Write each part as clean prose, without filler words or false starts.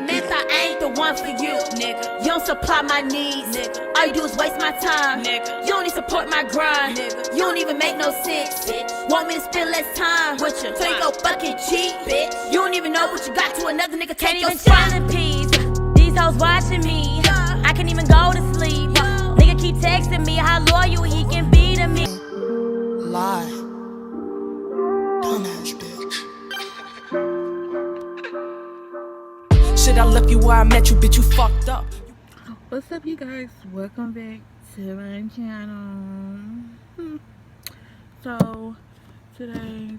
meth, I ain't the one for you, nigga. You don't supply my needs, nigga. All you do is waste my time, nigga. You don't even support my grind, nigga. You don't even make no sense, bitch. Want me to spend less time with you, so you go fucking cheat, bitch. You don't even know what you got to another nigga take your spot. Can't even chill in peace. These hoes watching me. I can't even go to sleep. Nigga keep texting me how loyal he can be to me. Lie. Dumbass bitch. Shit, I left you where I met you, bitch, you fucked up. What's up, you guys? Welcome back to my channel. So today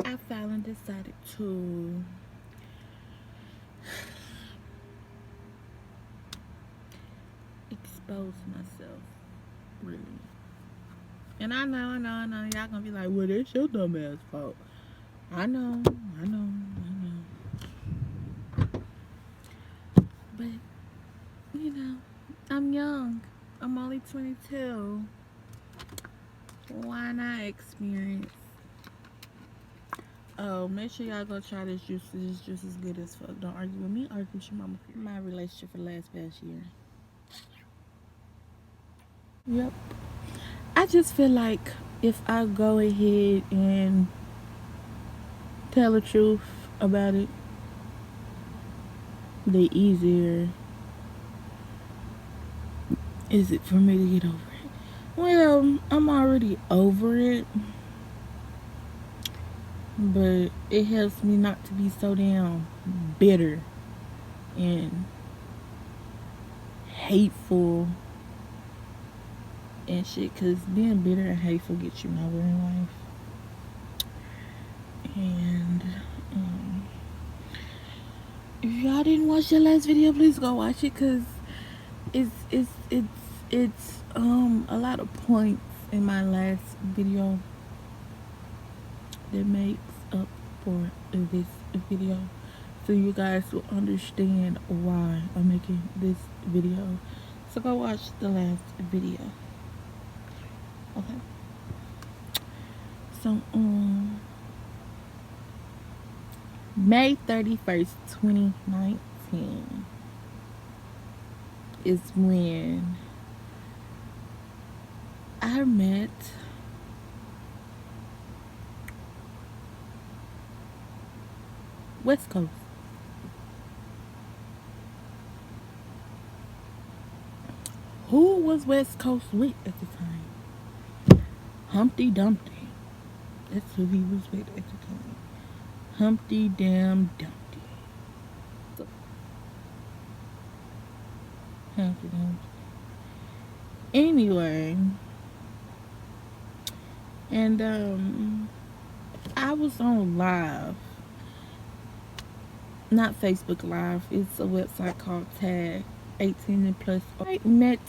I finally decided to expose myself, really. And I know y'all gonna be like, well, that's your dumb ass fault. I know. But, you know, I'm young. I'm only 22. Why not experience? Oh, make sure y'all go try this juice. This juice is good as fuck. Don't argue with me. Argue with your mama. My relationship for the past year. Yep. I just feel like if I go ahead and tell the truth about it, the easier is it for me to get over it. Well, I'm already over it, but it helps me not to be so damn bitter and hateful and shit, because being bitter and hateful gets you nowhere in life. And if y'all didn't watch the last video, please go watch it, because it's a lot of points in my last video that makes up for this video, so you guys will understand why I'm making this video. So go watch the last video. Okay. So May 31st, 2019 is when I met West Coast. Who was West Coast with at the time? Humpty Dumpty. That's who he was with at the time. Humpty damn Dumpty. Humpty Dumpty. Anyway, and I was on live. Not Facebook Live. It's a website called Tag 18 and Plus. I met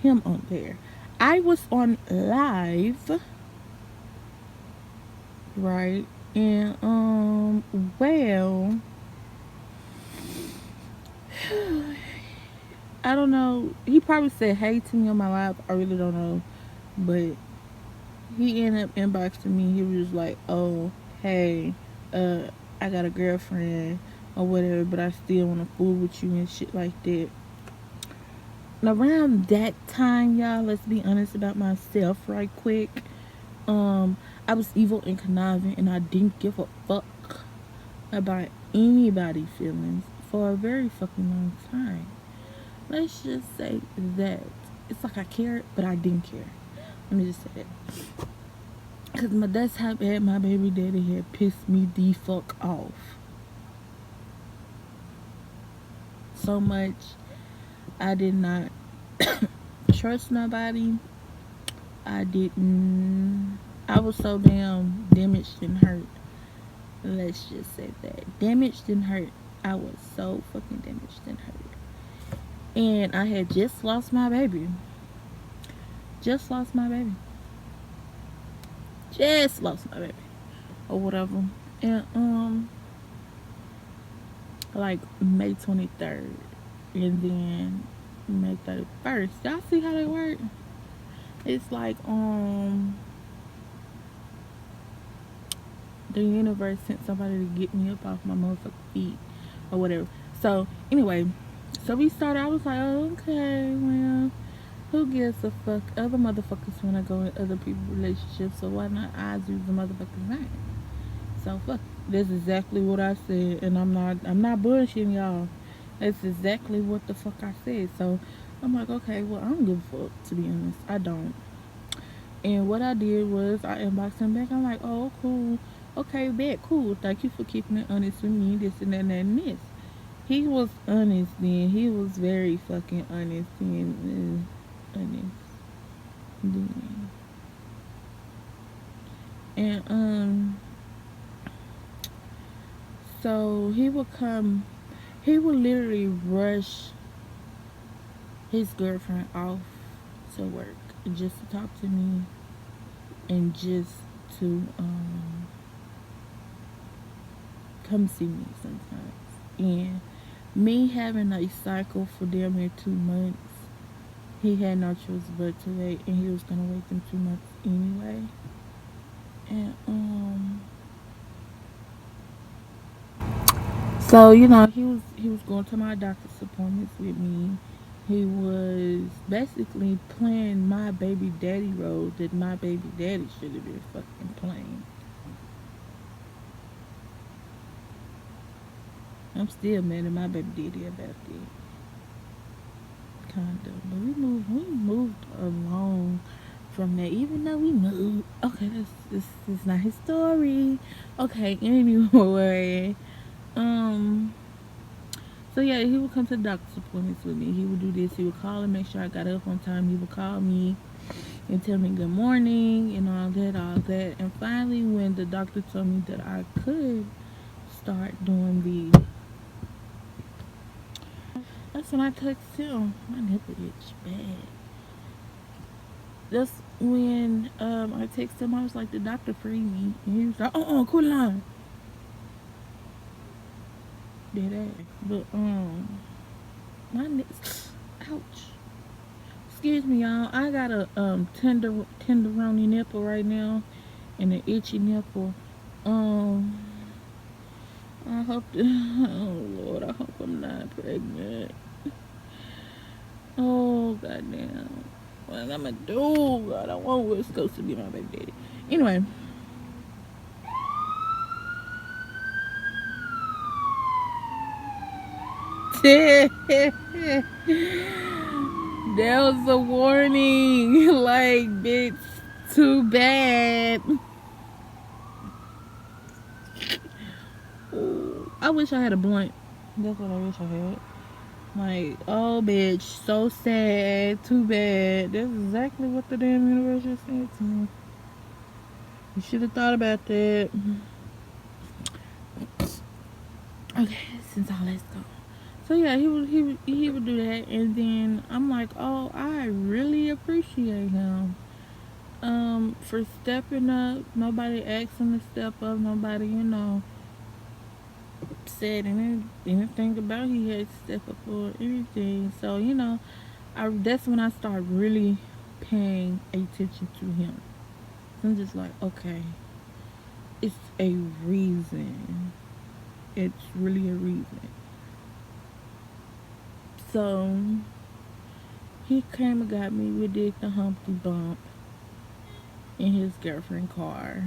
him on there. I was on live, right? And well, I don't know. He probably said hey to me on my live. I really don't know, but he ended up inboxing me. He was like, "Oh, hey, I got a girlfriend or whatever, but I still want to fool with you and shit like that." And around that time, y'all, let's be honest about myself right quick. I was evil and conniving, and I didn't give a fuck about anybody's feelings for a very fucking long time. Let's just say that. It's like I cared, but I didn't care. Let me just say that. Because that's how bad my baby daddy had pissed me the fuck off. So much I did not trust nobody. I was so damn damaged and hurt. Let's just say that. Damaged and hurt. I was so fucking damaged and hurt. And I had just lost my baby. Just lost my baby. Or whatever. And like May 23rd. And then May 31st. Y'all see how they work? It's like the universe sent somebody to get me up off my motherfucking feet or whatever. So anyway, so we started. I was like, oh, okay, well, who gives a fuck? Other motherfuckers wanna go in other people's relationships, so why not I use the motherfucker's name? So fuck. That's exactly what I said, and I'm not bullshitting y'all. That's exactly what the fuck I said. So I'm like, okay, well, I don't give a fuck, to be honest. I don't. And what I did was I inboxed him back. I'm like, oh, cool. Okay, bet, cool. Thank you for keeping it honest with me, this and that and this. He was honest then. He was very fucking honest and honest then. And so he would literally rush his girlfriend off to work just to talk to me and just to come see me sometimes. And me having a cycle for damn near 2 months, he had no choice but to wait, and he was gonna wait them 2 months anyway. And so he was going to my doctor's appointments with me. He was basically playing my baby daddy role that my baby daddy should have been fucking playing. I'm still mad at my baby daddy about that. Kinda. But we moved along from that. Even though we moved. Okay, this is not his story. Okay, anyway. Um So yeah, he would come to the doctor's appointments with me. He would do this. He would call and make sure I got up on time. He would call me and tell me good morning and all that. And finally, when the doctor told me that I could start doing that's when I texted him. My nipple itch bad. That's when I texted him. I was like, the doctor freed me, and he was like, cool line. Did that, but my nips, ouch. Excuse me, y'all. I got a tenderoni nipple right now, and an itchy nipple. I hope. Oh Lord, I hope I'm not pregnant. Oh goddamn. What am I gonna do? I don't want West Coast to be my baby daddy. Anyway. That was a warning. Like, bitch, too bad. Ooh, I wish I had a blunt. That's what I wish I had. Like, oh, bitch, so sad. Too bad. That's exactly what the damn universe just said to me. You should have thought about that. Okay, since all that's gone. So yeah, he would do that, and then I'm like, oh, I really appreciate him. For stepping up. Nobody asked him to step up. Nobody, said anything about he had to step up or anything. So that's when I started really paying attention to him. I'm just like, okay, it's a reason. It's really a reason. So he came and got me. We did the Humpty Bump in his girlfriend car.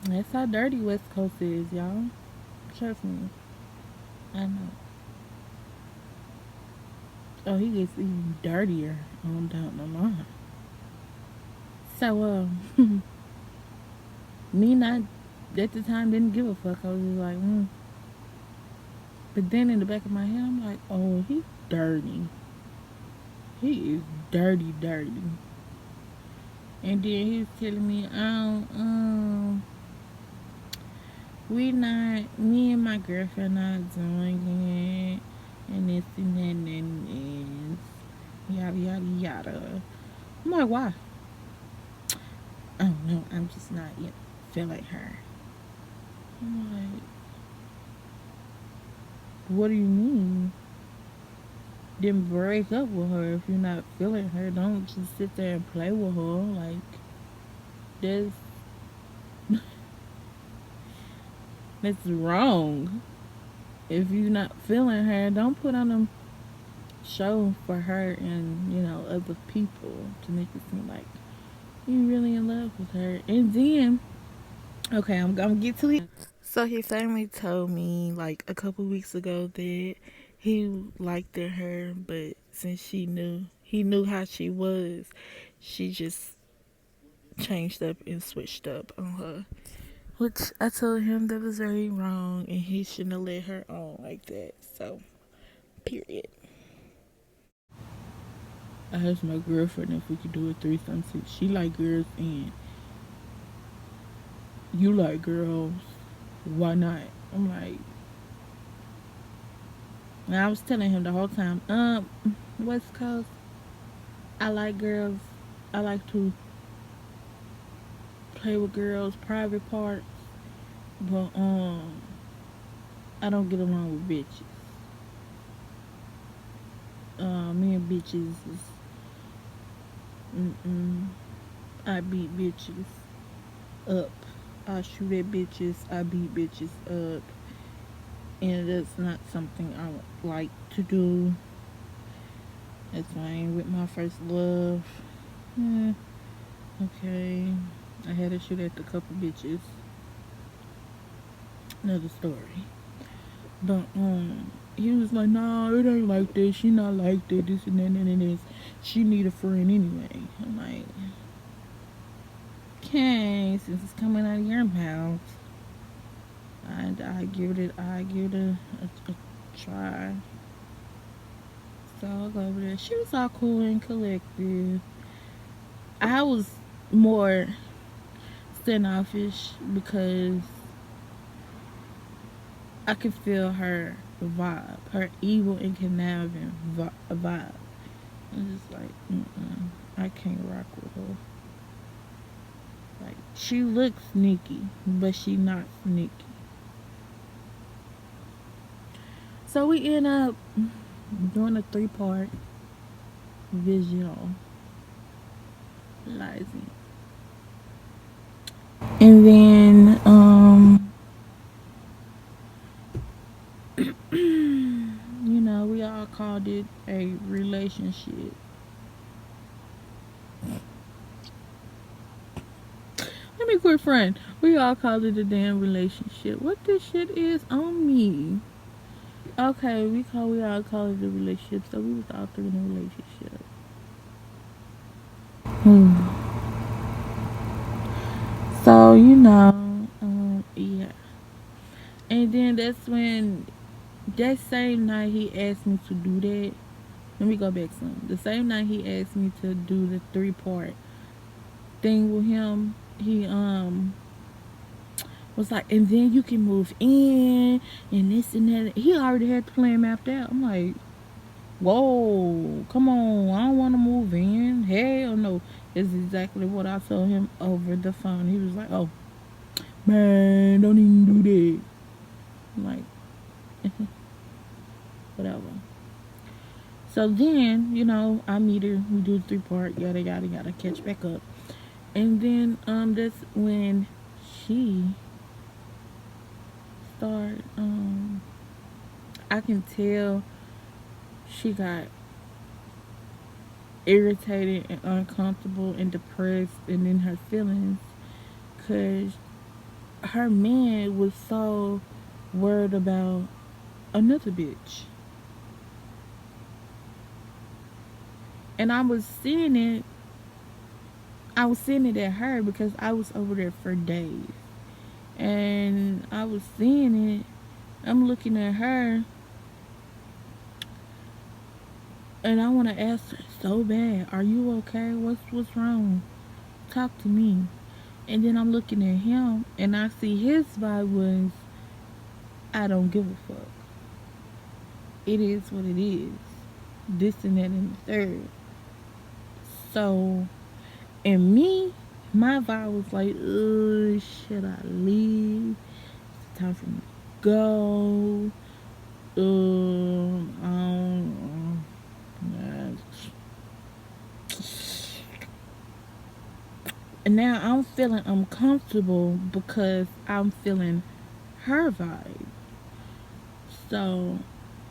That's how dirty West Coast is, y'all. Trust me. I know. Oh, he gets even dirtier on down the line. So, me not at the time didn't give a fuck. I was just like, But then in the back of my head, I'm like, oh, he's dirty. He is dirty, dirty. And then he was telling me, me and my girlfriend not doing it, and this and that and this, yada yada yada. I'm like, why? I don't know. I'm just not feeling her. I'm like, what do you mean? then break up with her if you're not feeling her. Don't just sit there and play with her. Like, that's that's wrong. If you're not feeling her, don't put on a show for her and other people to make it seem like you really in love with her. And then, okay, I'm gonna get to it. So his family told me like a couple weeks ago that he liked her, but since he knew how she was, she just changed up and switched up on her. Which I told him that was very wrong and he shouldn't have let her on like that. So, period. I asked my girlfriend if we could do a threesome since she like girls and you like girls. Why not? I'm like, and I was telling him the whole time, West Coast, I like girls. I like to play with girls, private parts, but I don't get along with bitches. Me and bitches is, I beat bitches up. I shoot at bitches. I beat bitches up, and that's not something I would like to do. That's why I ain't with my first love. Okay, I had to shoot at a couple bitches. Another story. But he was like, "Nah, it ain't like that. She not like that. This and that and this. She need a friend anyway." I'm like, okay, since it's coming out of your mouth, I give it a try. So I go over there. She was all cool and collective. I was more standoffish because I could feel her vibe, her evil and conniving vibe. I'm just like, I can't rock with her. Like, she looks sneaky, but she not sneaky. So we end up doing a 3-part visualizing. And then, we all called it a relationship. Let me quit friend. We all called it a damn relationship. What this shit is on me. Okay, we all call it a relationship, so we was all three in a relationship. So, yeah. And then that's when, that same night he asked me to do that. Let me go back some. The same night he asked me to do the 3-part thing with him, he was like, and then you can move in and this and that. He already had the plan mapped out. I'm like, whoa, come on, I don't want to move in. Hell no. It's exactly what I told him over the phone. He was like, oh, man, don't even do that. I'm like, whatever. So then, I meet her. We do the 3-part, yada, yada, yada, catch back up. And then, that's when she started, I can tell she got irritated and uncomfortable and depressed and in her feelings because her man was so worried about another bitch. And I was seeing it at her because I was over there for days. And I was seeing it. I'm looking at her. And I want to ask her so bad, are you okay? What's wrong? Talk to me. And then I'm looking at him and I see his vibe was, I don't give a fuck. It is what it is. This and that and the third. So, and me, my vibe was like, should I leave? It's time for me to go. I don't know. now I'm feeling uncomfortable because I'm feeling her vibe. So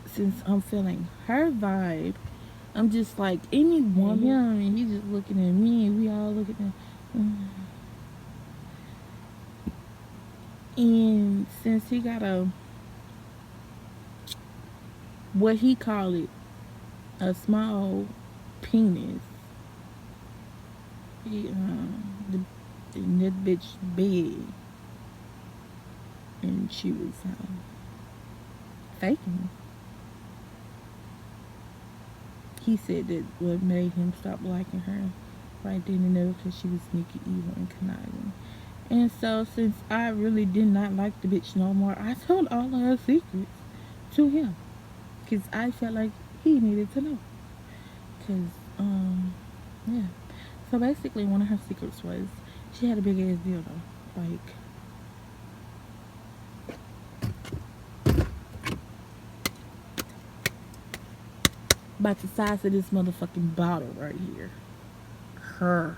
since I'm feeling her vibe, I'm just like any woman, and he's just looking at me, and we all looking at. And since he got a what he called it, a small penis, he and that bitch big, and she was faking. He said that what made him stop liking her right then and there because she was sneaky, evil, and conniving. And so, since I really did not like the bitch no more, I told all of her secrets to him because I felt like he needed to know. Because, yeah. So basically, one of her secrets was she had a big ass dildo, like about the size of this motherfucking bottle right here. Her.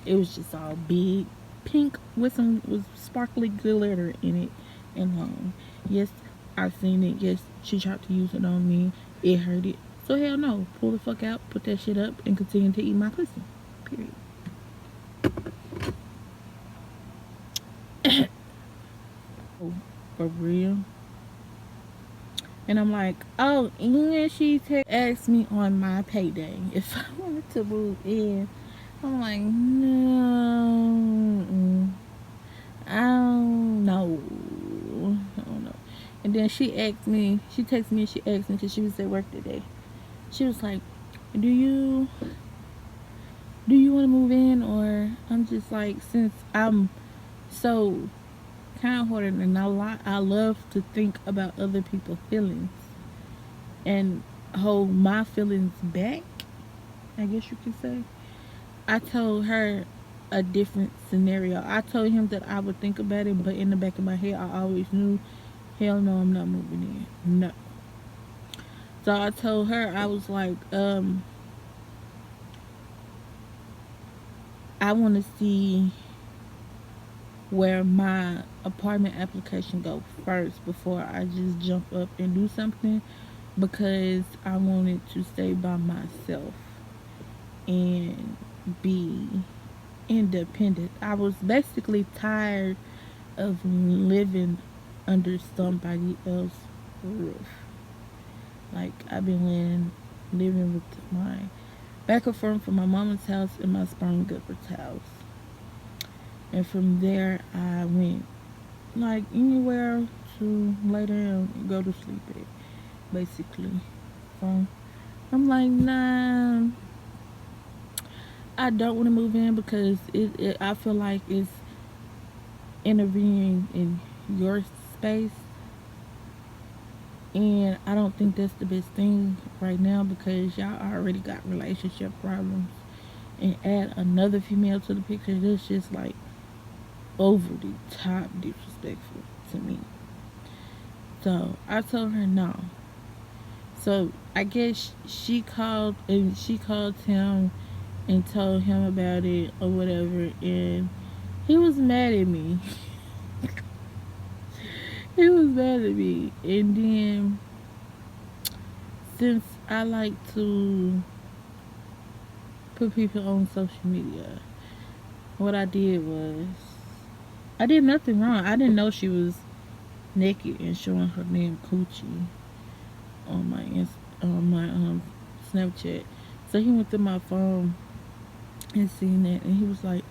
It was just all big, pink with some with sparkly glitter in it, and long. Yes, I've seen it. Yes, she tried to use it on me. It hurt it. So hell no. Pull the fuck out, put that shit up, and continue to eat my pussy. Period. Oh, for real. And I'm like, oh, and she asked me on my payday if I wanted to move in. I'm like, no, I don't know. I don't know. And then she asked me, she texted me and she asked me because she was at work today. She was like, do you want to move in? Or I'm just like, since I'm so kind hearted and I love to think about other people's feelings and hold my feelings back, I guess you could say. I told her a different scenario. I told him that I would think about it, but in the back of my head, I always knew, hell no, I'm not moving in. No. So I told her, I was like, I want to see where my apartment application go first before I just jump up and do something, because I wanted to stay by myself and be independent. I was basically tired of living under somebody else's roof. Like, I've been living with my back and forth from my mama's house and my sperm gupper's house. And from there, I went like anywhere to lay down and go to sleep at, basically. So I'm like, nah, I don't want to move in because I feel like it's intervening in your space, and I don't think that's the best thing right now because y'all already got relationship problems, and add another female to the picture, that's just like over the top disrespectful to me. So I told her no. So I guess she called him and told him about it or whatever, and he was mad at me. He was mad at me. And then, since I like to put people on social media, what I did was, I did nothing wrong. I didn't know she was naked and showing her damn coochie on my Snapchat. So he went through my phone and seen that, and he was like,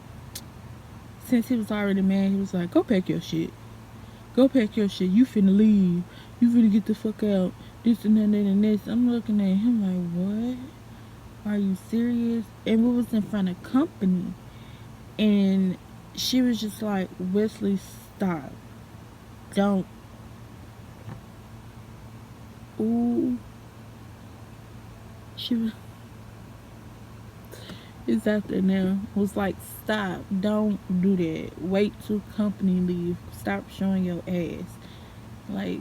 since he was already mad, he was like, go pack your shit. Go pack your shit. You finna leave. You finna get the fuck out. This and that and this. I'm looking at him like, what? Are you serious? And we was in front of company. And she was just like, Wesley, stop. Don't. Ooh. She was. It's out there now. Was like, stop. Don't do that. Wait till company leave. Stop showing your ass. Like,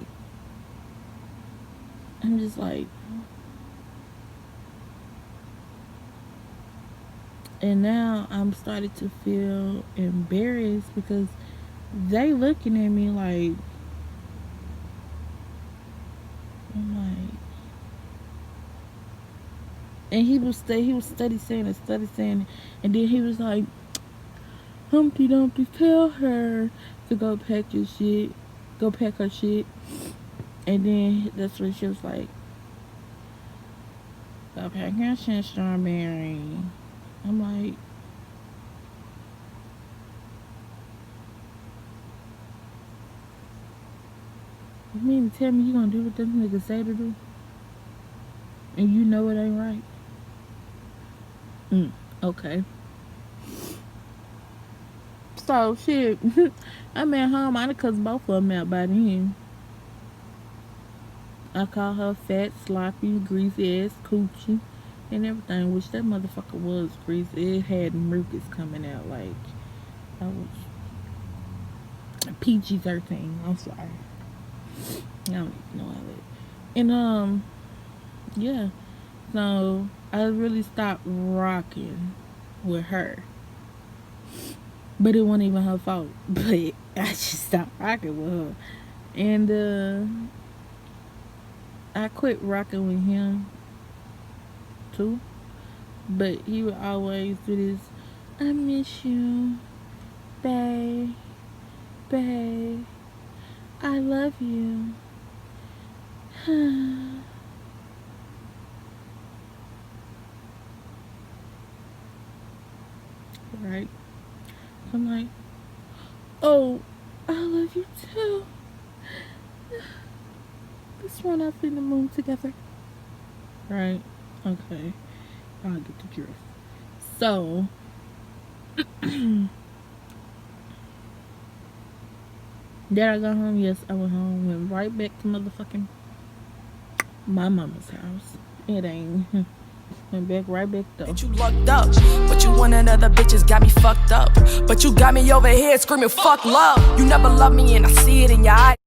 I'm just like, And now I'm starting to feel embarrassed because they looking at me like, I'm like, and he was steady saying it, and then he was like, Humpty Dumpty, tell her to go pack her shit. And then that's when she was like, go pack your shit, Strawberry. I'm like, you mean to tell me you gonna do what them niggas say to do? And you know it ain't right? Okay. So, shit, I'm at home. I done cussed both of them out by then. I call her fat, sloppy, greasy ass coochie and everything, which that motherfucker was greasy. It had mucus coming out like I was PG-13. I'm sorry. I don't even know how that. And yeah. So I really stopped rocking with her. But it wasn't even her fault. But I just stopped rocking with her. And I quit rocking with him too. But he would always do this, I miss you, babe, I love you. Right? I'm like, oh, I love you too. Let's run off in the moon together. Right? Okay. I'll get the drift. So, did I go home? Yes, I went home. Went right back to motherfucking my mama's house. It ain't. Went back right back though. You lucked up, but you one of the other bitches got me fucked up. But you got me over here screaming fuck love. You never loved me and I see it in your eyes.